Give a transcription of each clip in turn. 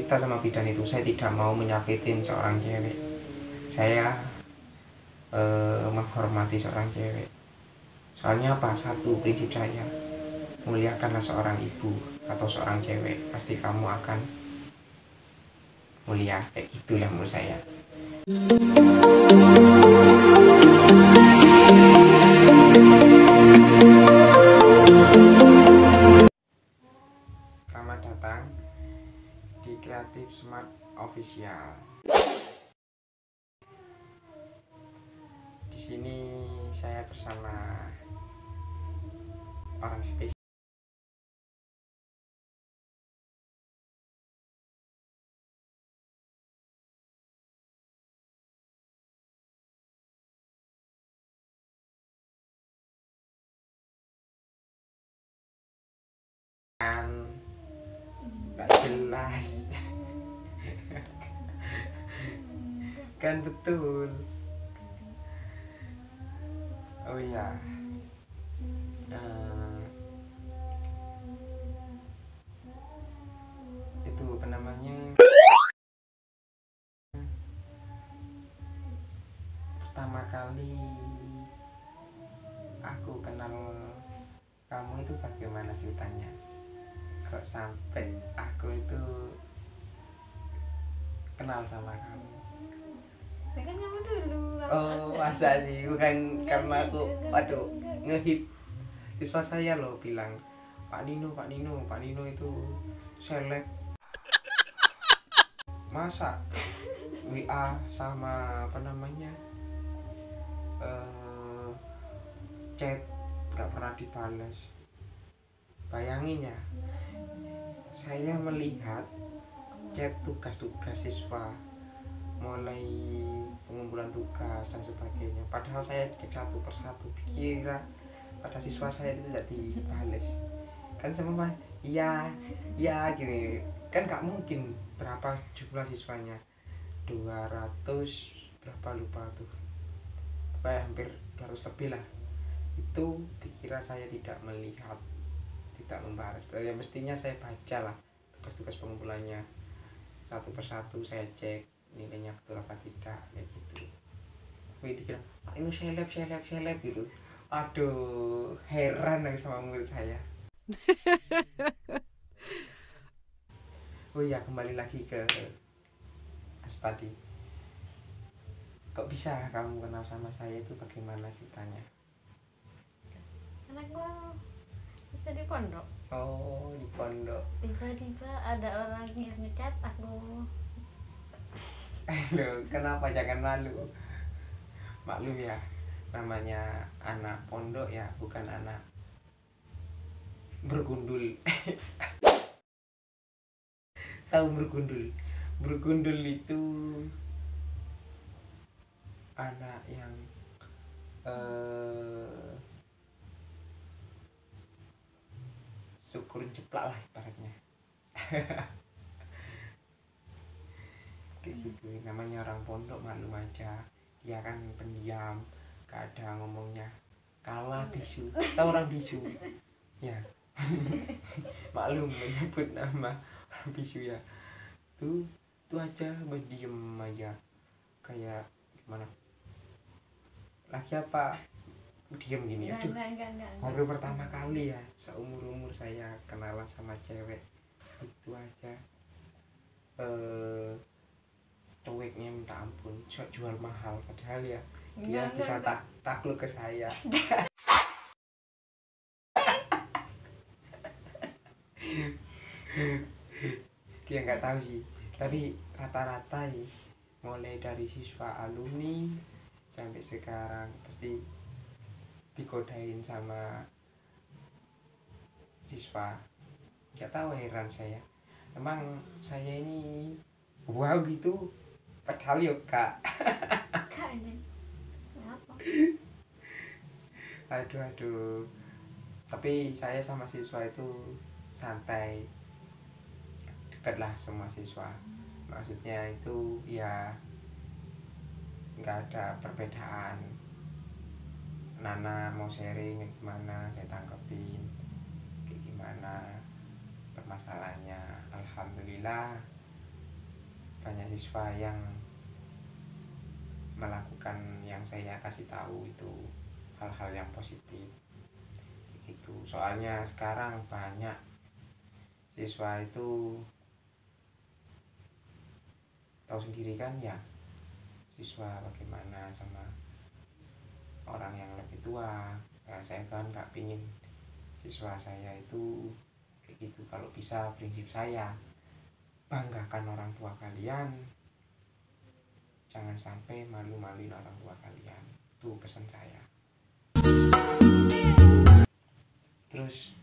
cerita sama bidan itu, saya tidak mau menyakitin seorang cewek. Saya menghormati seorang cewek. Soalnya apa? Satu prinsip saya, muliakanlah seorang ibu atau seorang cewek, pasti kamu akan mulia. Kayak gitulah menurut saya. Selamat datang di Creative Smart Official. Di sini saya bersama orang spesial. Nggak jelas. Kan betul. Oh iya. Itu apa namanya? Pertama kali aku kenal kamu itu bagaimana ceritanya? Kok sampai aku itu kenal sama kamu? Kan kamu dulu. Oh, masa sih? Bukan karena aku, waduh, ngehit siswa saya loh bilang, Pak Nino itu seleb. Masa WA sama apa namanya chat nggak pernah dibalas? Bayangin ya, saya melihat chat tugas-tugas siswa, mulai pengumpulan tugas dan sebagainya, padahal saya cek satu persatu, dikira pada siswa saya itu tidak dibales. Kan sama iya gini, kan nggak mungkin. Berapa jumlah siswanya? 200 berapa lupa tuh, kayak hampir 200 lebih lah. Itu dikira saya tidak melihat, tidak membalas. Ya mestinya saya baca lah tugas-tugas pengumpulannya satu persatu, saya cek nilainya betul apa tidak, kayak gitu. Tapi dikira ini seleb gitu. Aduh, heran aku sama murid saya. Oh iya, kembali lagi ke tadi. Kok bisa kamu kenal sama saya, itu bagaimana ceritanya? Anak gua bisa di pondok. Oh, di pondok. Tiba-tiba ada orang yang ngecat aku. Loh, kenapa jangan malu? Maklum ya, namanya anak pondok ya, bukan anak bergundul. Tahu bergundul? Bergundul itu anak yang syukur jeplak lah ibaratnya. Kayak gitu, namanya orang pondok maklum aja. Dia kan pendiam, gak ada ngomongnya, kalah bisu. Tahu orang bisu ya? Maklum menyebut nama orang bisu ya. Tuh aja diem aja, kayak gimana, lagi apa, diem gini. Aduh, baru pertama kali ya seumur saya kenalan sama cewek. Itu aja cueknya minta ampun, jual mahal, padahal ya dia bisa takluk ke saya. Dia nggak tahu sih, tapi rata-rata ya, mulai dari siswa alumni sampai sekarang pasti digodain sama siswa. Nggak tahu, heran saya, emang saya ini wow gitu, padahal yuk kak. Aduh, tapi saya sama siswa itu santai, dekat lah semua siswa. Maksudnya itu ya nggak ada perbedaan. Nana mau sharing kayak gimana, saya tangkepin kayak gimana permasalahannya. Alhamdulillah banyak siswa yang melakukan yang saya kasih tahu itu hal-hal yang positif gitu. Soalnya sekarang banyak siswa itu tahu sendiri kan ya, siswa bagaimana sama orang yang lebih tua. Nah, saya kan nggak pingin siswa saya itu kayak gitu. Kalau bisa, prinsip saya, banggakan orang tua kalian, jangan sampai malu-maluin orang tua kalian. Itu pesan saya. Terus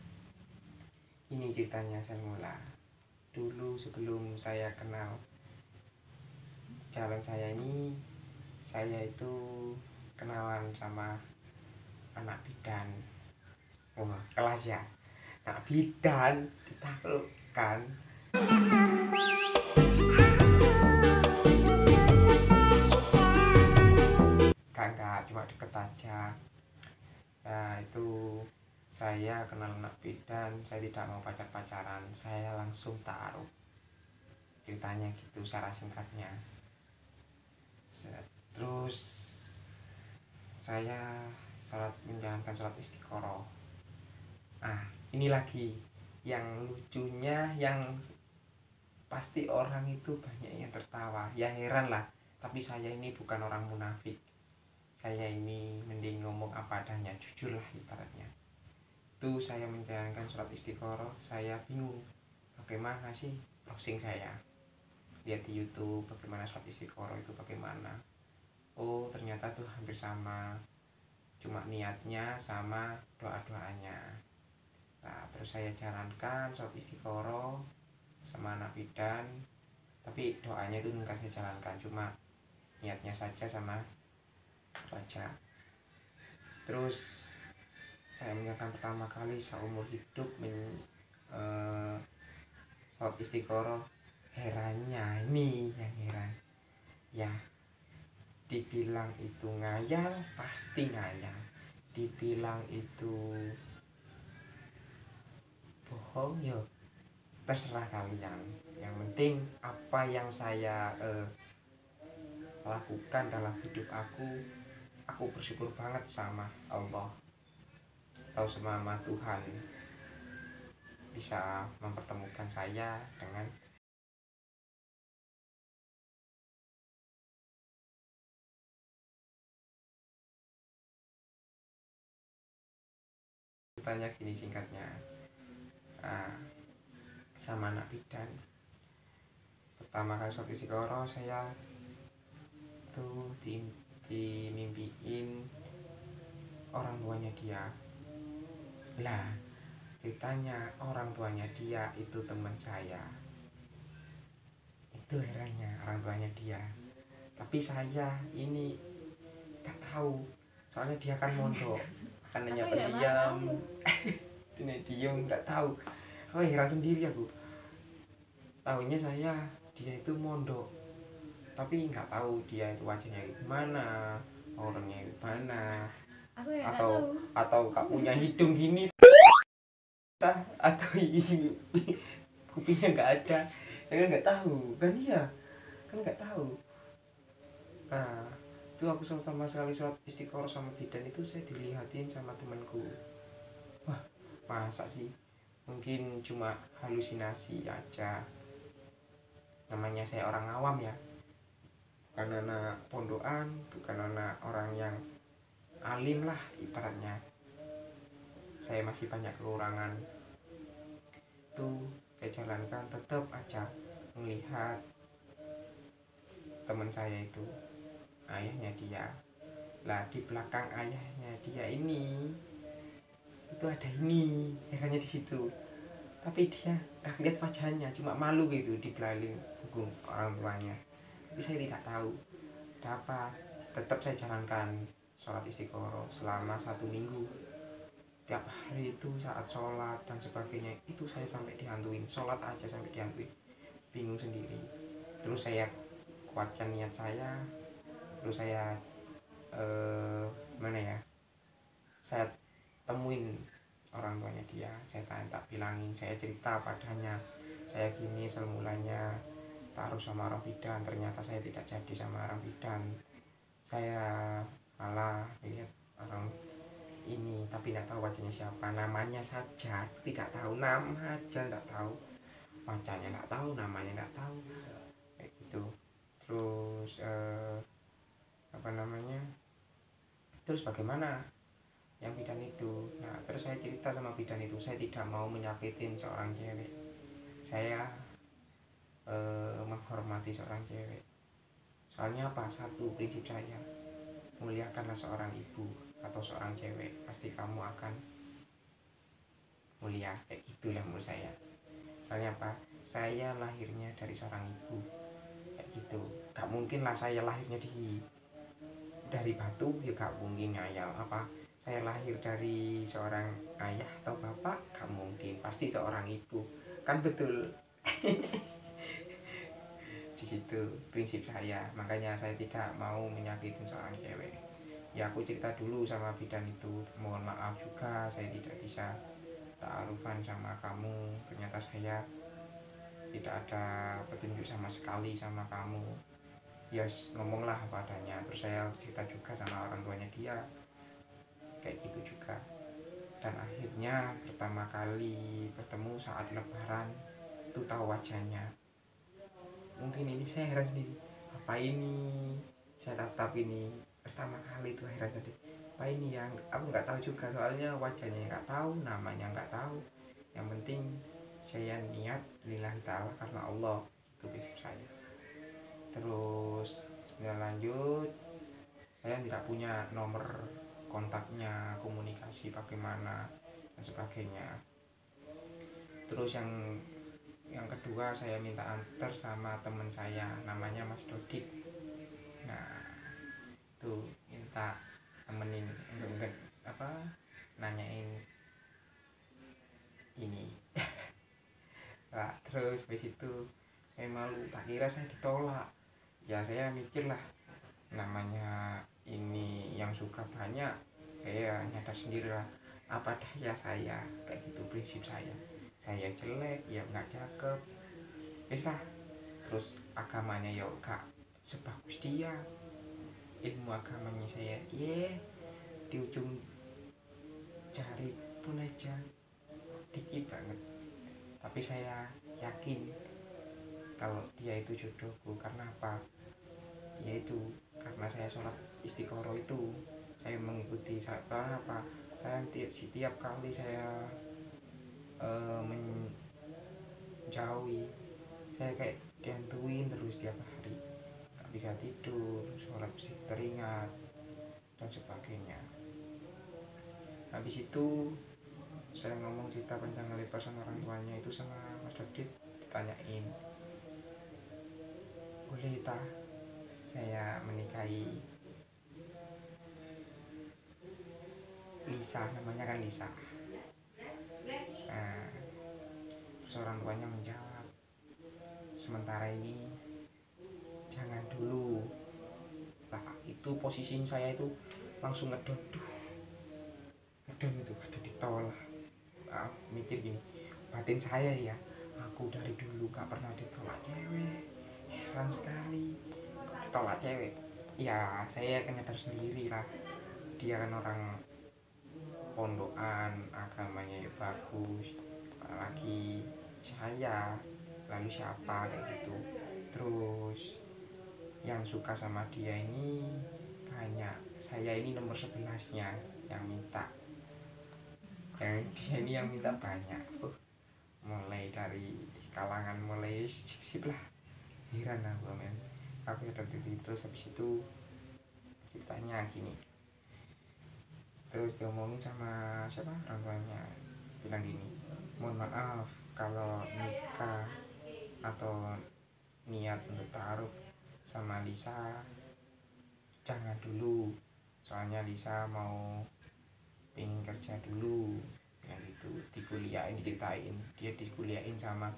ini ceritanya saya mula. Dulu sebelum saya kenal calon saya ini, saya itu kenalan sama anak bidan. Wah, kelas ya. Anak bidan ditaklukkan. Enggak, cuma deket aja. Nah, itu saya kenal anak bidan, saya tidak mau pacar-pacaran, saya langsung taruh. Ceritanya gitu secara singkatnya. Terus saya menjalankan sholat istiqoroh. Ini lagi yang lucunya, yang pasti orang itu banyak yang tertawa. Ya heran lah, tapi saya ini bukan orang munafik. Saya ini mending ngomong apa adanya, jujur lah ibaratnya. Itu saya menjalankan sholat istiqoroh, saya bingung bagaimana sih, browsing saya lihat di YouTube bagaimana sholat istiqoroh itu bagaimana. Oh, ternyata tuh hampir sama, cuma niatnya sama doa-doanya. Nah, terus saya jalankan sholat istiqoroh sama anak bidan, tapi doanya itu enggak saya jalankan, cuma niatnya saja sama baca. Terus saya menjalankan pertama kali seumur hidup sholat istiqoroh. Herannya ini yang heran ya, dibilang itu ngayal pasti ngayal, dibilang itu bohong ya terserah kalian. Yang penting apa yang saya lakukan dalam hidup aku bersyukur banget sama Allah atau sama Tuhan bisa mempertemukan saya dengan tanya gini singkatnya. Sama anak bidan pertama kali sholat istiqoroh, saya tuh dimimpiin orang tuanya dia. Lah, ceritanya orang tuanya dia itu teman saya. Itu herannya, orang tuanya dia. Tapi saya ini gak tahu, soalnya dia kan mondok, kan hanya pendiam. Ini diam, nggak tahu. Aku heran sendiri aku. Tahunya saya dia itu mondok, tapi nggak tahu dia itu wajahnya gimana, orangnya gimana, atau gak punya hidung gini, atau kupingnya nggak ada. Saya kan nggak tahu kan, iya kan nggak tahu. Nah, itu aku sama sekali sholat istiqoroh sama bidan itu saya dilihatin sama temanku. Wah, masa sih, mungkin cuma halusinasi aja, namanya saya orang awam ya, bukan anak pondokan, bukan anak orang yang alim lah ibaratnya. Saya masih banyak kekurangan. Tuh saya jalankan, tetap aja melihat teman saya itu ayahnya dia. Lah, di belakang ayahnya dia ini itu ada ini, herannya di situ. Tapi dia gak lihat wajahnya, cuma malu gitu di belaling punggung orang tuanya. Tapi saya tidak tahu ada apa. Tetap saya jalankan sholat istiqoroh selama 1 minggu. Tiap hari itu saat sholat dan sebagainya itu saya sampai dihantuin, sholat aja sampai dihantuin, bingung sendiri. Terus saya kuatkan niat saya, terus saya mana ya, saya temuin orang tuanya dia, saya tanya, tak bilangin, saya cerita padanya, saya gini semulanya, tak taruh sama orang bidan. Ternyata saya tidak jadi sama orang bidan, saya malah lihat orang ini tapi tidak tahu wajahnya siapa, namanya saja tidak tahu, nama aja tidak tahu, wajahnya tidak tahu, namanya tidak tahu, kayak gitu. Terus apa namanya, terus bagaimana yang bidan itu. Nah terus saya cerita sama bidan itu, saya tidak mau menyakitin seorang cewek, saya menghormati seorang cewek. Soalnya apa, satu prinsip saya, muliakanlah seorang ibu atau seorang cewek, pasti kamu akan mulia, kayak gitulah menurut saya. Soalnya apa, saya lahirnya dari seorang ibu, kayak gitu. Gak mungkin lah saya lahirnya dari batu, ya gak mungkin. Ngayal apa, saya lahir dari seorang ayah atau bapak, gak mungkin, pasti seorang ibu, kan betul. Di situ prinsip saya, makanya saya tidak mau menyakitin seorang cewek. Ya aku cerita dulu sama bidan itu, mohon maaf juga saya tidak bisa ta'arufan sama kamu, ternyata saya tidak ada petunjuk sama sekali sama kamu. Yes, ngomonglah apa adanya. Terus saya cerita juga sama orang tuanya dia, kayak gitu juga. Dan akhirnya pertama kali bertemu saat lebaran itu tahu wajahnya. Mungkin ini saya heran sendiri, apa ini saya tatap ini pertama kali itu, heran sendiri apa ini, yang aku nggak tahu juga, soalnya wajahnya nggak tahu, namanya nggak tahu, yang penting saya niat lillahi ta'ala karena Allah, itu prinsip saya. Terus sebenarnya lanjut, saya tidak punya nomor kontaknya, komunikasi bagaimana dan sebagainya. Terus yang kedua, saya minta antar sama teman saya namanya Mas Dodik. Nah tuh minta temenin enggak apa, nanyain ini. Nah, terus habis itu saya malu, tak kira saya ditolak. Ya saya mikir lah, namanya ini yang suka banyak, saya nyadar sendiri lah, apa daya saya, kayak gitu prinsip saya jelek ya nggak cakep, bisa. Terus agamanya ya gak sebagus dia, ilmu agamanya saya di ujung jari pun aja dikit banget. Tapi saya yakin kalau dia itu jodohku. Karena apa, dia itu karena saya sholat istiqoroh itu, saya mengikuti. Karena apa, saya setiap kali saya menjauhi, saya kayak dihantuin terus tiap hari, gak bisa tidur, sholat mesti teringat dan sebagainya. Habis itu saya ngomong cerita panjang lebar sama orang tuanya itu, sama Mas Dodit, ditanyain boleh tak saya menikahi Lisa, namanya kan Lisa. Nah, terus orang tuanya menjawab, sementara ini jangan dulu. Nah itu posisi saya itu langsung ngedon, ngedon itu ada ditolak. Mikir gini, batin saya ya, aku dari dulu gak pernah ditolak cewek, heran sekali kok ditolak cewek. Ya saya kan nyadar sendiri lah, dia kan orang pondokan, agamanya ya bagus, apalagi saya, lalu siapa, kayak gitu. Terus yang suka sama dia ini banyak, saya ini nomor 11-nya yang minta, yang dia ini yang minta banyak. Mulai dari kalangan mulai sip lah, heran aku men, aku ada diri. Terus habis itu ceritanya gini, terus diomongin sama siapa, orang tuanya bilang gini, mohon maaf kalau nikah atau niat untuk taruh sama Lisa jangan dulu, soalnya Lisa mau pengen kerja dulu, yang gitu. Dikuliahin, diceritain dia dikuliahin sama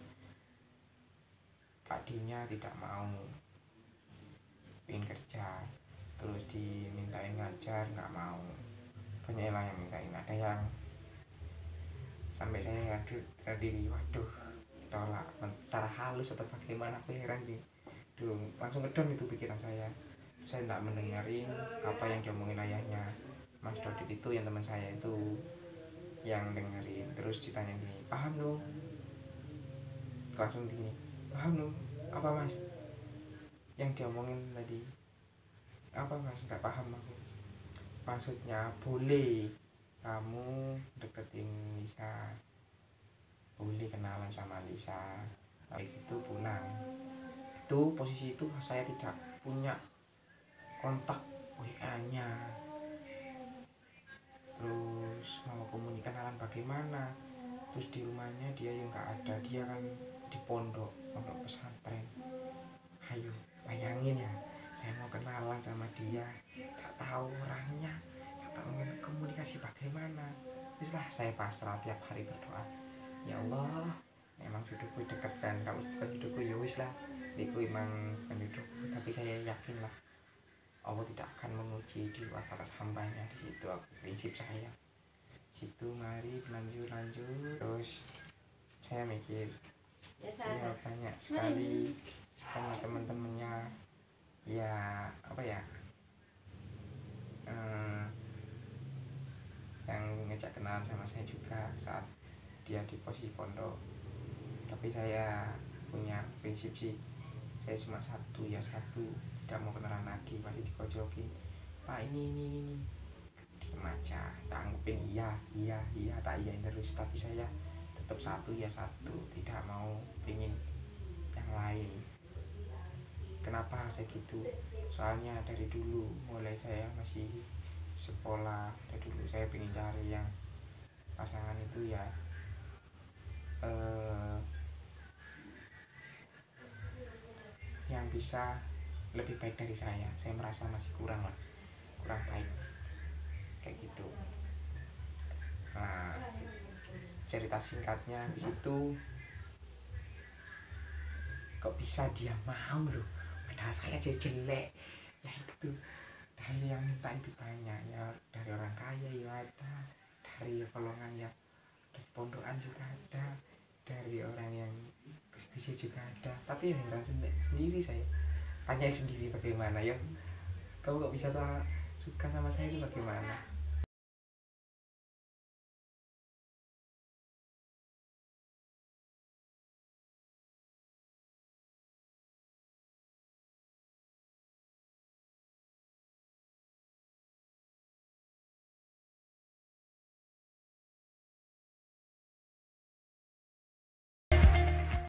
Pak D-nya, tidak mau, pengen kerja. Terus dimintain ngajar, nggak mau. Banyak lah yang mintain, ada yang sampai saya hadir diri, waduh ditolak secara halus atau bagaimana, aku heran sih. Duh, langsung ngedon itu pikiran saya tidak mendengarin apa yang diomongin ayahnya. Mas Dodit itu yang teman saya itu yang dengerin, terus ditanya gini, paham dong, langsung gini, paham dong apa mas yang diomongin tadi, apa mas, nggak paham aku. Maksudnya boleh kamu deketin Lisa, boleh kenalan sama Lisa, tapi itu pulang. Itu posisi itu saya tidak punya kontak WA-nya, terus mau kenalan bagaimana, terus di rumahnya dia yang nggak ada, dia kan di pondok pesantren. Ayo bayangin ya, saya mau kenalan sama dia, nggak tahu orangnya, nggak tahu komunikasi bagaimana. Terus lah saya pasrah, tiap hari berdoa, ya Allah, memang jodohku deket kan, kalau bukan jodohku ya wis lah, itu emang bukan jodohku. Tapi saya yakin lah Allah tidak akan menguji di luar batas hambanya. Di situ aku prinsip saya. Situ mari lanjut. Terus saya mikir, saya banyak sekali sama teman-temannya, ya apa ya, yang ngejak kenalan sama saya juga saat dia di posisi pondok. Tapi saya punya prinsip sih, saya cuma satu ya satu, tidak mau kenalan lagi. Pasti dikojokin, pak ini diem aja, tak anggapin iya tak iyain terus. Tapi saya tetap satu ya satu, tidak mau pengen yang lain. Kenapa saya gitu? Soalnya dari dulu, mulai saya masih sekolah, dari dulu saya pengen cari yang pasangan itu ya yang bisa lebih baik dari saya. Saya merasa masih kurang baik kayak gitu. Nah, cerita singkatnya di situ, kok bisa dia mau loh, padahal saya aja jelek. Ya itu, dari yang minta itu banyak ya, dari orang kaya ya ada, dari golongan ya dari pondokan juga ada, dari orang yang bisa juga ada. Tapi ya heran sendiri saya, tanya sendiri bagaimana ya, kamu kok bisa tak suka sama saya itu bagaimana.